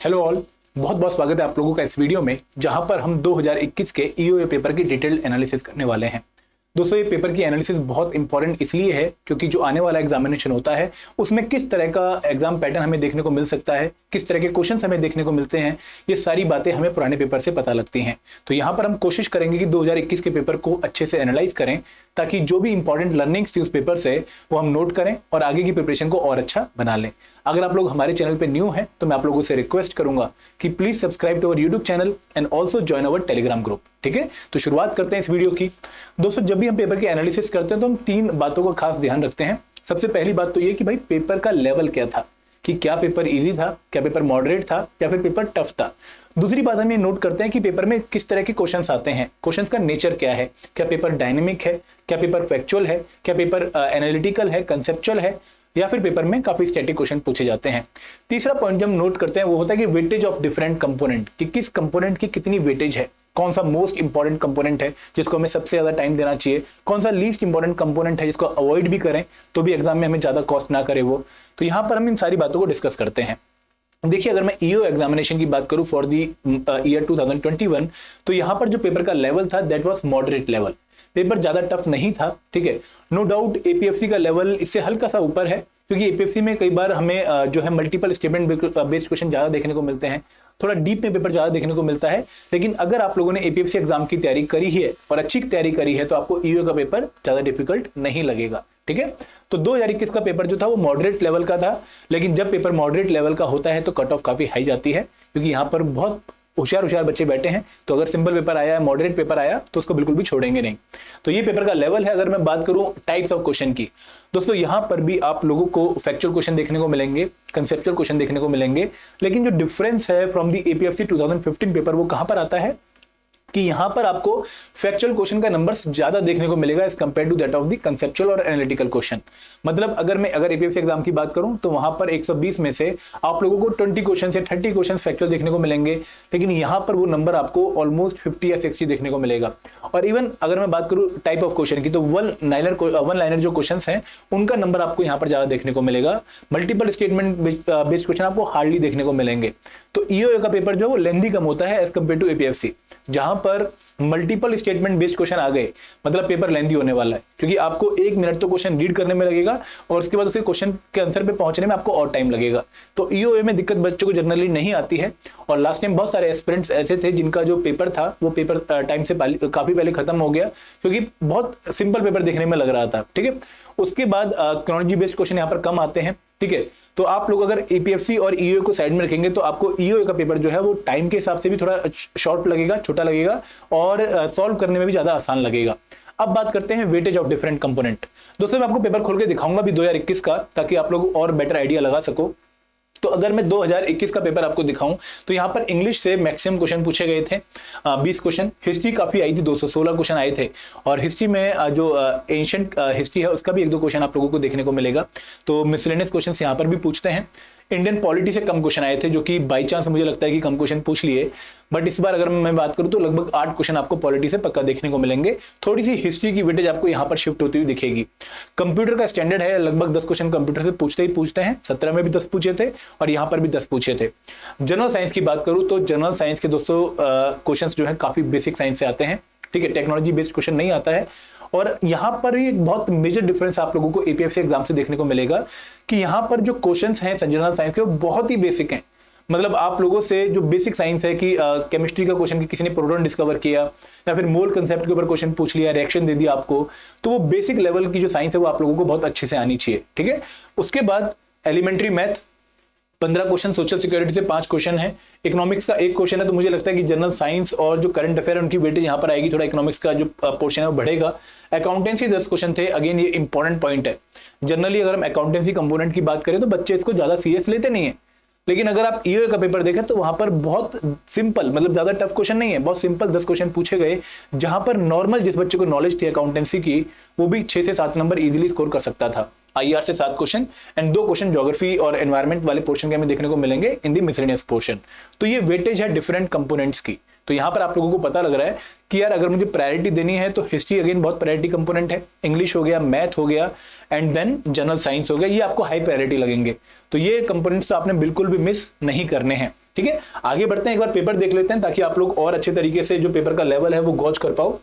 Hello all, बहुत बहुत स्वागत है आप लोगों का इस वीडियो में जहां पर हम 2021 के ईओए पेपर की डिटेल्ड एनालिसिस करने वाले हैं। दोस्तों, ये पेपर की एनालिसिस बहुत इंपॉर्टेंट इसलिए है क्योंकि जो आने वाला एग्जामिनेशन होता है उसमें किस तरह का एग्जाम पैटर्न हमें देखने को मिल सकता है, किस तरह के क्वेश्चंस हमें देखने को मिलते हैं, ये सारी बातें हमें पुराने पेपर से पता लगती हैं। तो यहाँ पर हम कोशिश करेंगे कि 2021 के पेपर को अच्छे से एनालाइज करें ताकि जो भी इंपॉर्टेंट लर्निंग्स थी उस पेपर से वो हम नोट करें और आगे की प्रिपरेशन को और अच्छा बना लें। अगर आप लोग हमारे चैनल पे न्यू हैं तो मैं आप लोगों से रिक्वेस्ट करूंगा कि please subscribe to our YouTube channel and also join our Telegram group. ठीक है, तो शुरुआत करते हैं इस वीडियो की। दोस्तों, जब भी हम पेपर की एनालिसिस करते हैं तो हम तीन बातों का खास ध्यान रखते हैं। सबसे पहली बात तो ये कि भाई पेपर का लेवल क्या था, कि क्या पेपर इजी था, क्या पेपर मॉडरेट था, या फिर पेपर टफ था। दूसरी बात हम ये नोट करते हैं कि पेपर में किस तरह के क्वेश्चंस आते हैं, क्वेश्चंस का नेचर क्या है, क्या पेपर डायनेमिक है, क्या पेपर फैक्चुअल है, क्या पेपर एनालिटिकल है, कंसेप्चुअल है, या फिर पेपर में काफी स्टैटिक क्वेश्चन पूछे जाते हैं। तीसरा पॉइंट जो हम नोट करते हैं वो होता है कि वेटेज ऑफ डिफरेंट कंपोनेंट, कि किस कंपोनेंट की कितनी वेटेज है, कौन सा मोस्ट इंपॉर्टेंट कंपोनेंट है जिसको हमें सबसे ज्यादा टाइम देना चाहिए, कौन सा लीस्ट इंपॉर्टेंट कंपोनेंट है जिसको अवॉइड भी करें तो भी एग्जाम में हमें ज्यादा कॉस्ट ना करे वो। तो यहां पर हम इन सारी बातों को डिस्कस करते हैं। देखिए, अगर मैं ईओ एग्जामिनेशन की बात करूं फॉर द ईयर 2021, तो यहां पर जो पेपर का लेवल था that was moderate level. Paper ज्यादा टफ नहीं था, ठीक है। नो डाउट एपीएफसी का लेवल इससे हल्का सा ऊपर है क्योंकि एपीएफसी में कई बार हमें जो है मल्टीपल स्टेटमेंट बेस्ड क्वेश्चन ज्यादा देखने को मिलते हैं, थोड़ा डीप में पेपर ज्यादा देखने को मिलता है। लेकिन अगर आप लोगों ने एपीएफसी एग्जाम की तैयारी करी है और अच्छी तैयारी करी है तो आपको ईओ का पेपर ज्यादा डिफिकल्ट नहीं लगेगा, ठीक है। तो 2021 का पेपर जो था वो मॉडरेट लेवल का था, लेकिन जब पेपर मॉडरेट लेवल का होता है तो कट ऑफ काफी हाई जाती है क्योंकि यहाँ पर बहुत होशियार बच्चे बैठे हैं। तो अगर सिंपल पेपर आया, मॉडरेट पेपर आया तो उसको बिल्कुल भी छोड़ेंगे नहीं। तो ये पेपर का लेवल है। अगर मैं बात करूं टाइप्स ऑफ क्वेश्चन की, दोस्तों यहां पर भी आप लोगों को फैक्चुअल क्वेश्चन देखने को मिलेंगे, कंसेप्चुअल क्वेश्चन देखने को मिलेंगे। लेकिन जो डिफरेंस है फ्रॉम द एपीएफसी 2015 पेपर वो कहां पर आता है कि यहां पर आपको फैक्चुअल क्वेश्चन का नंबर ज्यादा देखने को मिलेगा as compare to that of the conceptual और एनालिटिकल क्वेश्चन। मतलब अगर एपीएफसी एग्जाम की बात करूं तो वहां पर 120 में से आप लोगों को 20 क्वेश्चन से 30 क्वेश्चन फैक्चुअल देखने को मिलेंगे, लेकिन यहां पर वो नंबर आपको ऑलमोस्ट 50 या 60 देखने को मिलेगा। और इवन अगर मैं बात करूं टाइप ऑफ क्वेश्चन की तो वन लाइनर जो क्वेश्चन हैं उनका नंबर आपको यहां पर ज्यादा देखने को मिलेगा। मल्टीपल स्टेटमेंट बेस्ड क्वेश्चन आपको हार्डली देखने को मिलेंगे। तो ईओए का पेपर जो है वो लेंथी कम होता है एज कंपेयर टू एपीएफसी। जहां पर मल्टीपल स्टेटमेंट बेस्ड क्वेश्चन आ गए मतलब पेपर लेंथी होने वाला है क्योंकि आपको 1 मिनट तो क्वेश्चन रीड करने में लगेगा और उसके बाद उसके क्वेश्चन के आंसर पे पहुंचने में आपको और टाइम लगेगा। तो ईओए में दिक्कत बच्चों को जनरली नहीं आती है। और लास्ट टाइम बहुत सारे एस्पिरेंट्स ऐसे थे जिनका जो पेपर था वो पेपर टाइम से काफी पहले खत्म हो गया क्योंकि बहुत सिंपल पेपर देखने में लग रहा था, ठीक है। उसके बाद क्रोनोलॉजी बेस्ड क्वेश्चन यहाँ पर कम आते हैं, ठीक है। तो आप लोग अगर एपीएफसी और ईओए को साइड में रखेंगे तो आपको ईओए का पेपर जो है वो टाइम के हिसाब से भी थोड़ा शॉर्ट लगेगा, छोटा लगेगा और सॉल्व करने में भी ज्यादा आसान लगेगा। अब बात करते हैं वेटेज ऑफ डिफरेंट कंपोनेंट। दोस्तों, मैं आपको पेपर खोल के दिखाऊंगा भी 2021 का ताकि आप लोग और बेटर आइडिया लगा सको। तो अगर मैं 2021 का पेपर आपको दिखाऊं तो यहाँ पर इंग्लिश से मैक्सिमम क्वेश्चन पूछे गए थे 20 क्वेश्चन। हिस्ट्री काफी आई थी, 216 क्वेश्चन आए थे। और हिस्ट्री में जो एंशिएंट हिस्ट्री है उसका भी 1-2 क्वेश्चन आप लोगों को देखने को मिलेगा। तो मिसलेनियस क्वेश्चन यहाँ पर भी पूछते हैं। इंडियन पॉलिटी से कम क्वेश्चन आए थे जो कि बाई चांस मुझे लगता है कि कम क्वेश्चन पूछ लिए, बट इस बार अगर मैं बात करूं तो लगभग 8 क्वेश्चन आपको पॉलिटी से पक्का देखने को मिलेंगे। थोड़ी सी हिस्ट्री की वेटेज आपको यहां पर शिफ्ट होती हुई दिखेगी। कंप्यूटर का स्टैंडर्ड है लगभग 10 क्वेश्चन कंप्यूटर से पूछते हैं। 17 में भी 10 पूछे थे और यहां पर भी 10 पूछे थे। जनरल साइंस की बात करूं तो जनरल साइंस के 200 क्वेश्चन जो है काफी बेसिक साइंस से आते हैं, ठीक है। टेक्नोलॉजी बेस्ड क्वेश्चन नहीं आता है। और यहां पर एक बहुत मेजर डिफरेंस आप लोगों को एपीएफसी एग्जाम से देखने को मिलेगा कि यहां पर जो क्वेश्चंस हैं जनरल साइंस के वो बहुत ही बेसिक हैं। मतलब आप लोगों से जो बेसिक साइंस है कि केमिस्ट्री का क्वेश्चन कि किसी ने प्रोटॉन डिस्कवर किया या फिर मोल कंसेप्ट के ऊपर क्वेश्चन पूछ लिया, रिएक्शन दे दिया आपको, तो वो बेसिक लेवल की जो साइंस है वो आप लोगों को बहुत अच्छे से आनी चाहिए, ठीक है। उसके बाद elementary math 15 question, social security से 5 क्वेश्चन है, इकोनॉमिक्स का 1 क्वेश्चन है। तो मुझे लगता है कि जनरल साइंस और जो करंट अफेयर उनकी वेटेज यहाँ पर आएगी, थोड़ा इकोनॉमिक्स का जो पोर्शन है वो बढ़ेगा। अकाउंटेंसी 10 क्वेश्चन थे। अगेन ये इंपॉर्टेंट पॉइंट है। जनरली अगर हम अकाउंटेंसी कंपोनेंट की बात करें तो बच्चे इसको ज्यादा सीरियस लेते नहीं है, लेकिन अगर आप ईओए का पेपर देखें तो वहां पर बहुत सिंपल, मतलब ज्यादा टफ क्वेश्चन नहीं है, बहुत सिंपल 10 क्वेश्चन पूछे गए जहां पर नॉर्मल जिस बच्चे को नॉलेज थी अकाउंटेंसी की वो भी 6 से 7 नंबर इजीली स्कोर कर सकता था। आईआर से 7 क्वेश्चन एंड 2 क्वेश्चन ज्योग्राफी और एनवायरमेंट वाले पोर्शन के हमें देखने को मिलेंगे इन दी मिसलेनियस पोर्शन। तो ये वेटेज है डिफरेंट कंपोनेंट्स की। तो यहां पर आप लोगों को पता लग रहा है कि यार अगर मुझे प्रायोरिटी देनी है तो हिस्ट्री अगेन बहुत प्रायोरिटी कंपोनेंट है, इंग्लिश हो गया, मैथ हो गया एंड देन जनरल साइंस हो गया, ये आपको हाई प्रायोरिटी लगेंगे। तो ये कंपोनेंट्स तो आपने बिल्कुल भी मिस नहीं करने हैं, ठीक है, आगे बढ़ते हैं, एक बार पेपर देख लेते हैं ताकि आप लोग और अच्छे तरीके से जो पेपर का लेवल है वो गॉज कर पाओ।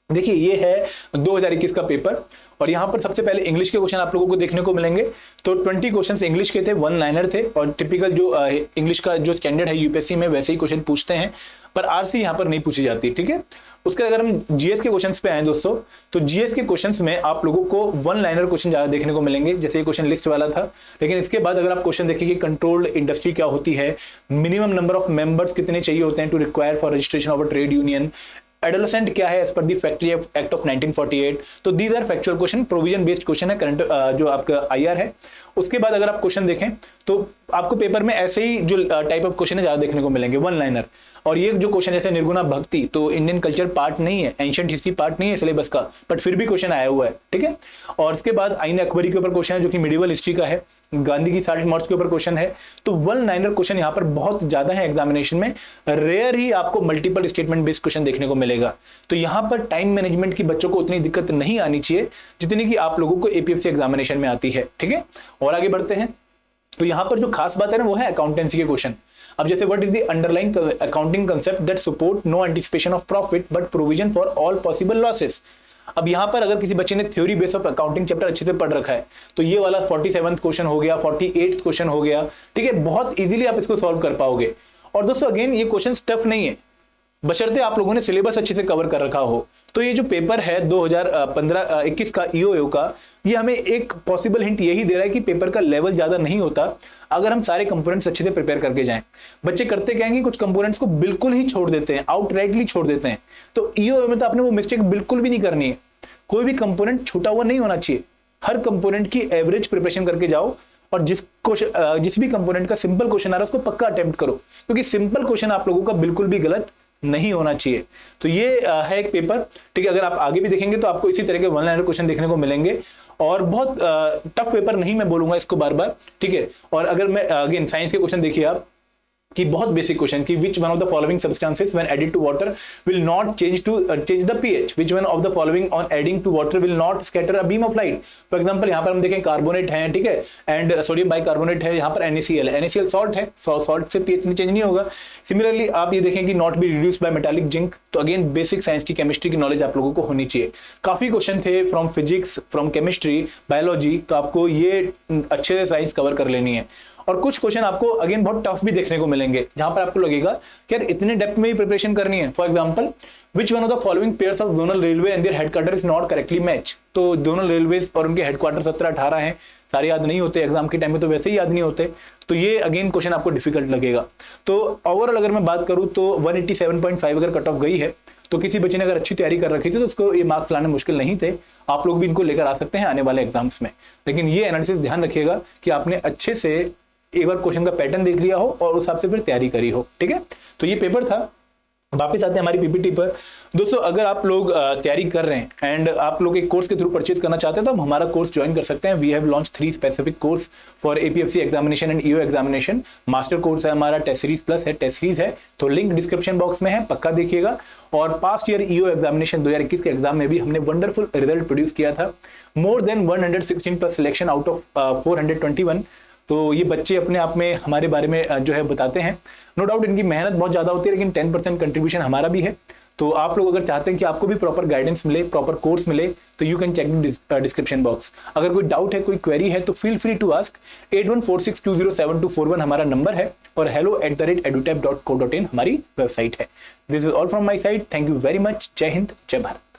देखिए ये है 2021 का पेपर और यहाँ पर सबसे पहले इंग्लिश के क्वेश्चन आप लोगों को देखने को मिलेंगे। तो 20 क्वेश्चंस इंग्लिश के थे, 1 लाइनर थे और टिपिकल जो इंग्लिश का जो स्टैंडर्ड है यूपीएससी में वैसे ही क्वेश्चन पूछते हैं, पर आरसी यहाँ पर नहीं पूछी जाती। ठीक है, उसके अगर हम जीएस के क्वेश्चंस पे आए दोस्तों, तो जीएस के क्वेश्चंस में आप लोगों को 1 लाइनर क्वेश्चन ज्यादा देखने को मिलेंगे, जैसे ये क्वेश्चन लिस्ट वाला था। लेकिन इसके बाद अगर आप क्वेश्चन देखेंगे कंट्रोल्ड इंडस्ट्री क्या होती है, मिनिमम नंबर ऑफ मेंबर्स कितने चाहिए होते हैं to require for registration of a trade union, adolescent क्या है as per the factory act of 1948, तो these are factual question, provision based question है करंट जो आपका आईआर है। उसके बाद अगर आप क्वेश्चन देखें तो आपको पेपर में ऐसे ही जो टाइप ऑफ क्वेश्चन है ज्यादा देखने को मिलेंगे, 1 लाइनर। और ये जो क्वेश्चन जैसे निर्गुणा भक्ति, तो इंडियन कल्चर पार्ट नहीं है, एंशिएंट हिस्ट्री पार्ट नहीं है सिलेबस का, बट फिर भी क्वेश्चन आया हुआ है। ठीक है, और उसके बाद आईन अकबरी के ऊपर क्वेश्चन है जो कि मिडिवल हिस्ट्री का है, गांधी की 60 मार्च के ऊपर क्वेश्चन है। तो 1 लाइनर क्वेश्चन यहाँ पर बहुत ज्यादा है एग्जामिनेशन में, रेयर ही आपको मल्टीपल स्टेटमेंट बेस्ड क्वेश्चन देखने को मिलेगा। तो यहाँ पर टाइम मैनेजमेंट की बच्चों को उतनी दिक्कत नहीं आनी चाहिए जितनी कि आप लोगों को एपीएफसी एग्जामिनेशन में आती है। ठीक है, और आगे बढ़ते हैं। तो यहाँ पर जो खास बात है ना वो है अकाउंटेंसी के क्वेश्चन। अब जैसे what is the underline accounting concept that support no anticipation of profit but provision for all possible losses. अब यहाँ पर अगर किसी बच्चे ने theory base of accounting chapter अच्छे से पढ़ रखा है तो ये वाला 47th क्वेश्चन हो गया, 48th क्वेश्चन हो गया। ठीक है, बहुत इजीली आप इसको सॉल्व कर पाओगे। और दोस्तों अगेन ये क्वेश्चन टफ नहीं है, बशर्ते आप लोगों ने सिलेबस अच्छे से कवर कर रखा हो। तो ये जो पेपर है 2015-21 का ईओयू का, ये हमें एक पॉसिबल हिंट यही दे रहा है कि पेपर का लेवल ज्यादा नहीं होता अगर हम सारे कंपोनेंट्स अच्छे से प्रिपेयर करके जाएं। बच्चे करते क्या है, कुछ कंपोनेंट्स को बिल्कुल ही छोड़ देते हैं, आउटराइटली छोड़ देते हैं। तो ईओयू में तो आपने वो मिस्टेक बिल्कुल भी नहीं करनी है, कोई भी कंपोनेंट छूटा हुआ नहीं होना चाहिए। हर कंपोनेंट की एवरेज प्रिपरेशन करके जाओ और जिस भी कंपोनेंट का सिंपल क्वेश्चन आ रहा है उसको पक्का अटेम्प्ट करो, क्योंकि सिंपल क्वेश्चन आप लोगों का बिल्कुल भी गलत नहीं होना चाहिए। तो ये है एक पेपर। ठीक है, अगर आप आगे भी देखेंगे तो आपको इसी तरह के 1 लाइनर क्वेश्चन देखने को मिलेंगे और बहुत टफ पेपर नहीं मैं बोलूंगा इसको बार बार। ठीक है, और अगर मैं अगेन साइंस के क्वेश्चन देखिए आप कि बहुत बेसिक क्वेश्चन कि which one of the following substances when added to water will not change the pH, which one of the following on adding to water will not scatter a beam of light. For example यहाँ पर हम देखें carbonate है, ठीक है, and sodium bicarbonate है, यहाँ पर NaCl है, NaCl सॉल्ट है, सॉल्ट से पीएच चेंज नहीं होगा। सिमिलरली आप ये देखें कि not be reduced by metallic zinc. तो अगेन बेसिक साइंस की केमिस्ट्री की नॉलेज आप लोगों को होनी चाहिए। काफी क्वेश्चन थे from physics, from chemistry, biology, तो आपको ये अच्छे से साइंस कवर कर लेनी है। और कुछ क्वेश्चन आपको अगेन बहुत टफ भी देखने को मिलेंगे जहां पर आपको लगेगा कि यार इतने डेप्थ में ही प्रिपरेशन करनी है। For example which one of the following pairs of zonal railway and their headquarter is not correctly match. तो जोनल रेलवेज और उनके हेडक्वार्टर 17-18 हैं, सारे याद नहीं होते, एग्जाम के टाइम में तो वैसे ही याद नहीं होते। तो ये अगेन क्वेश्चन आपको डिफिकल्ट लगेगा। तो ओवरऑल अगर मैं बात करूं तो 187.5 अगर कट ऑफ गई है तो किसी बच्चे ने अगर अच्छी तैयारी कर रखी थी तो उसको ये मार्क्स लाने मुश्किल नहीं थे। आप लोग भी इनको लेकर आ सकते हैं आने वाले एग्जाम्स में। लेकिन ये एनालिसिस ध्यान रखिएगा कि आपने अच्छे से एक बार क्वेश्चन का पैटर्न देख लिया हो और उस हिसाब से फिर तैयारी करी हो। ठीक है, तो ये पेपर था। वापस आते हैं हमारी पीपीटी पर। दोस्तों अगर आप लोग तैयारी कर रहे हैं एंड आप लोग एक कोर्स के थ्रू परचेज करना चाहते हैं तो हम हमारा कोर्स ज्वाइन कर सकते हैं। We have launch 3 specific course for APFC examination and EO examination. Master course है हमारा, टेस्ट सीरीज प्लस है, टेस्ट सीरीज है, तो लिंक डिस्क्रिप्शन बॉक्स में है, पक्का देखिएगा। और पास्ट ईयर ईओ एग्जामिनेशन 2021 के एग्जाम में भी हमने वंडरफुल रिजल्ट प्रोड्यूस किया था, more than 116 plus selection out of 421। तो ये बच्चे अपने आप में हमारे बारे में जो है बताते हैं। नो डाउट इनकी मेहनत बहुत ज्यादा होती है, लेकिन 10% कंट्रीब्यूशन हमारा भी है। तो आप लोग अगर चाहते हैं कि आपको भी प्रॉपर गाइडेंस मिले, प्रॉपर कोर्स मिले, तो you can check description box. अगर कोई डाउट है, कोई क्वेरी है तो फील फ्री टू आस्क। 8146207241 हमारा नंबर है और hello@edutech.co.in हमारी वेबसाइट है। This is all from my side. Thank you very much. जय हिंद, जय भारत।